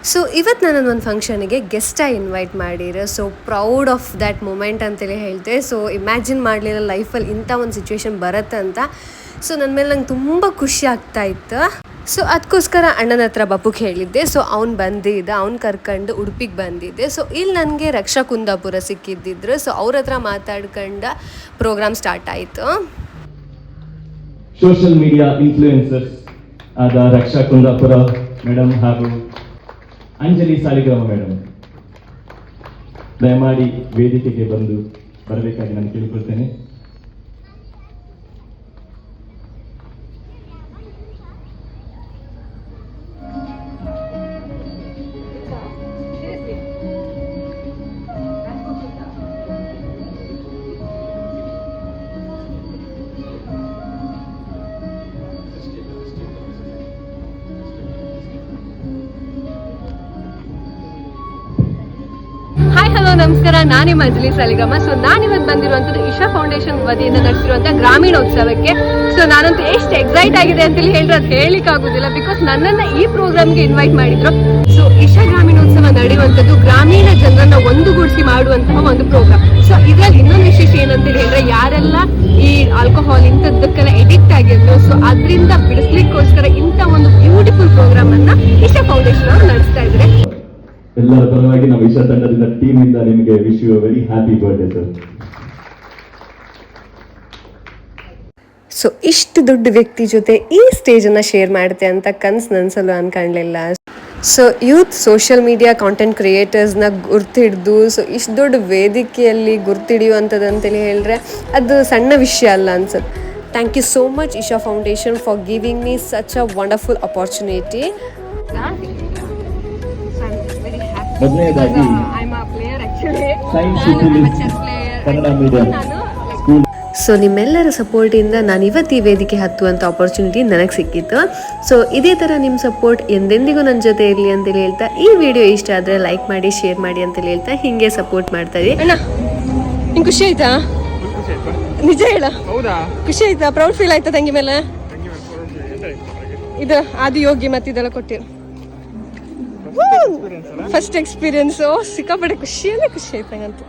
So ಇವತ್ತು ನಾನು ಒಂದು ಫಂಕ್ಷನಿಗೆ ಗೆಸ್ಟಾಗಿ ಇನ್ವೈಟ್ ಮಾಡಿರೋ. So proud of that moment ಅಂತೇಳಿ ಹೇಳ್ತೆ. ಸೊ ಇಮ್ಯಾಜಿನ್ ಮಾಡಲಿಲ್ಲ ಲೈಫಲ್ಲಿ ಇಂಥ ಒಂದು ಸಿಚುವೇಶನ್ ಬರುತ್ತೆ ಅಂತ. ಸೊ ನನ್ನ ಮೇಲೆ ನಂಗೆ ತುಂಬ ಖುಷಿ ಆಗ್ತಾ ಇತ್ತು. ಸೊ ಅದಕ್ಕೋಸ್ಕರ ಅಣ್ಣನ ಹತ್ರ ಬಪ್ಪುಗೆ ಹೇಳಿದ್ದೆ. ಸೊ ಅವ್ನು ಬಂದಿದ್ದ, ಅವ್ನು ಕರ್ಕೊಂಡು ಉಡುಪಿಗೆ ಬಂದಿದ್ದೆ. ಸೊ ಇಲ್ಲಿ ನನಗೆ ರಕ್ಷಾ ಕುಂದಾಪುರ ಸಿಕ್ಕಿದ್ದಿದ್ರು. ಸೊ ಅವ್ರ ಹತ್ರ ಮಾತಾಡ್ಕೊಂಡು ಪ್ರೋಗ್ರಾಮ್ ಸ್ಟಾರ್ಟ್ ಆಯಿತು. ಸೋಷಿಯಲ್ ಮೀಡಿಯಾ ಇನ್ಫ್ಲೂಯೆನ್ಸರ್ಸ್ ಆದ ರಕ್ಷಾ ಕುಂದಾಪುರ ಮೇಡಮ್ ಹಾಗೂ ಅಂಜಲಿ ಸಾಲಿಗ್ರಾಮ ಮೇಡಮ್ ದಯಮಾಡಿ ವೇದಿಕೆಗೆ ಬರಬೇಕಾಗಿ ನಾನು ಕೇಳಿಕೊಳ್ತೇನೆ. ಹಲೋ ನಮಸ್ಕಾರ, ನಾನೇ ಅಂಜಲಿ ಸಾಲಿಗ್ರಾಮ. ಸೊ ನಾನಿವತ್ತು ಬಂದಿರುವಂಥದ್ದು ಇಶಾ ಫೌಂಡೇಶನ್ ವತಿಯಿಂದ ನಡೆಸಿರುವಂಥ ಗ್ರಾಮೀಣೋತ್ಸವಕ್ಕೆ. ಸೊ ನಾನಂತೂ ಎಷ್ಟು ಎಕ್ಸೈಟ್ ಆಗಿದೆ ಅಂತೇಳಿ ಹೇಳಿದ್ರೆ ಅದು ಹೇಳಲಿಕ್ಕೆ ಆಗೋದಿಲ್ಲ, ಬಿಕಾಸ್ ನನ್ನನ್ನು ಈ ಪ್ರೋಗ್ರಾಮ್ಗೆ ಇನ್ವೈಟ್ ಮಾಡಿದ್ರು. ಸೊ ಇಶಾ ಗ್ರಾಮೀಣೋತ್ಸವ ನಡೆಯುವಂಥದ್ದು ಗ್ರಾಮೀಣ ಜನರನ್ನ ಒಂದುಗೂಡಿಸಿ ಮಾಡುವಂತಹ ಒಂದು ಪ್ರೋಗ್ರಾಮ್. ಸೊ ಇದರಲ್ಲಿ ಇನ್ನೊಂದು ವಿಶೇಷ ಏನಂತೇಳಿ ಹೇಳಿದ್ರೆ, ಯಾರೆಲ್ಲ ಈ ಆಲ್ಕೋಹಾಲ್ ಇಂಥದ್ದಕ್ಕೆಲ್ಲ ಎಡಿಕ್ಟ್ ಆಗಿದ್ರು, ಸೊ ಅದರಿಂದ ಬಿಡಿಸ್ಲಿಕ್ಕೋಸ್ಕರ ಇಂಥ ಒಂದು ಬ್ಯೂಟಿಫುಲ್ ಪ್ರೋಗ್ರಾಮ್ ಅನ್ನ ಇಶಾ ಫೌಂಡೇಶನ್ ಅವರು ನಡೆಸ್ತಾ ಇದ್ದಾರೆ. ಎಲ್ಲರ ಪರವಾಗಿ ನಾವು ಇಶಾ ತಂಡದಿಂದ ಟೀಮ್ ಇಂದ ನಿಮಗೆ wish you very happy birthday sir. So ಇಷ್ಟು ದೊಡ್ಡ ವ್ಯಕ್ತಿ ಜೊತೆ ಈ ಸ್ಟೇಜನ್ನು ಶೇರ್ ಮಾಡುತ್ತೆ ಅಂತ ಕನಸು ನನಸಲು ಅನ್ಕೊಳ್ಳಿಲ್ಲ. So youth social media content ಕ್ರಿಯೇಟರ್ಸ್ನ ಗುರ್ತಿಡ್ದು ಸೊ ಇಷ್ಟು ದೊಡ್ಡ ವೇದಿಕೆಯಲ್ಲಿ ಗುರ್ತಿಡಿಯುವಂಥದ್ದು ಅಂತೇಳಿ ಹೇಳಿದ್ರೆ ಅದು ಸಣ್ಣ ವಿಷಯ ಅಲ್ಲ ಅನ್ಸುತ್ತೆ. Thank you so much Isha foundation for giving me such a wonderful opportunity. ಮೊದಲನೇದಾಗಿ science city Kannada medium school. So ನಿಮ್ಮೆಲ್ಲರ ಸಪೋರ್ಟಿಂದ ನಾನು ಇವತ್ತು ಈ ವೇದಿಕೆ ಹತ್ತುವಂಥ ಆಪರ್ಚುನಿಟಿ ನನಗೆ ಸಿಕ್ಕಿತ್ತು. ಸೊ ಇದೇ ಥರ ನಿಮ್ಮ ಸಪೋರ್ಟ್ ಎಂದೆಂದಿಗೂ ನನ್ನ ಜೊತೆ ಇರಲಿ ಅಂತೇಳಿ ಹೇಳ್ತಾ, ಈ ವಿಡಿಯೋ ಇಷ್ಟ ಆದರೆ ಲೈಕ್ ಮಾಡಿ, ಶೇರ್ ಮಾಡಿ ಅಂತೇಳಿ ಹೇಳ್ತಾ ಹೀಗೆ ಸಪೋರ್ಟ್ ಮಾಡ್ತಾ ಇರಿ. ಅಣ್ಣ ನಿಂಗೆ ಖುಷಿ ಆಯ್ತಾ? ನಿಜ ಹೇಳ, ಖುಷಿ ಆಯ್ತಾ? ಪ್ರೌಡ್ ಫೀಲ್ ಆಯ್ತಾ ತಂಗಿ ಮೇಲೆ? ಇದು ಆದಿಯೋಗಿ ಮತ್ತು ಇದೆಲ್ಲ ಕೊಟ್ಟಿರು ಫಸ್ಟ್ ಎಕ್ಸ್ಪೀರಿಯನ್ಸ್. ಸಿಕ್ಕಾಪಟ್ಟೆ ಖುಷಿ ಆಯ್ತು ನಂಗಂತೂ.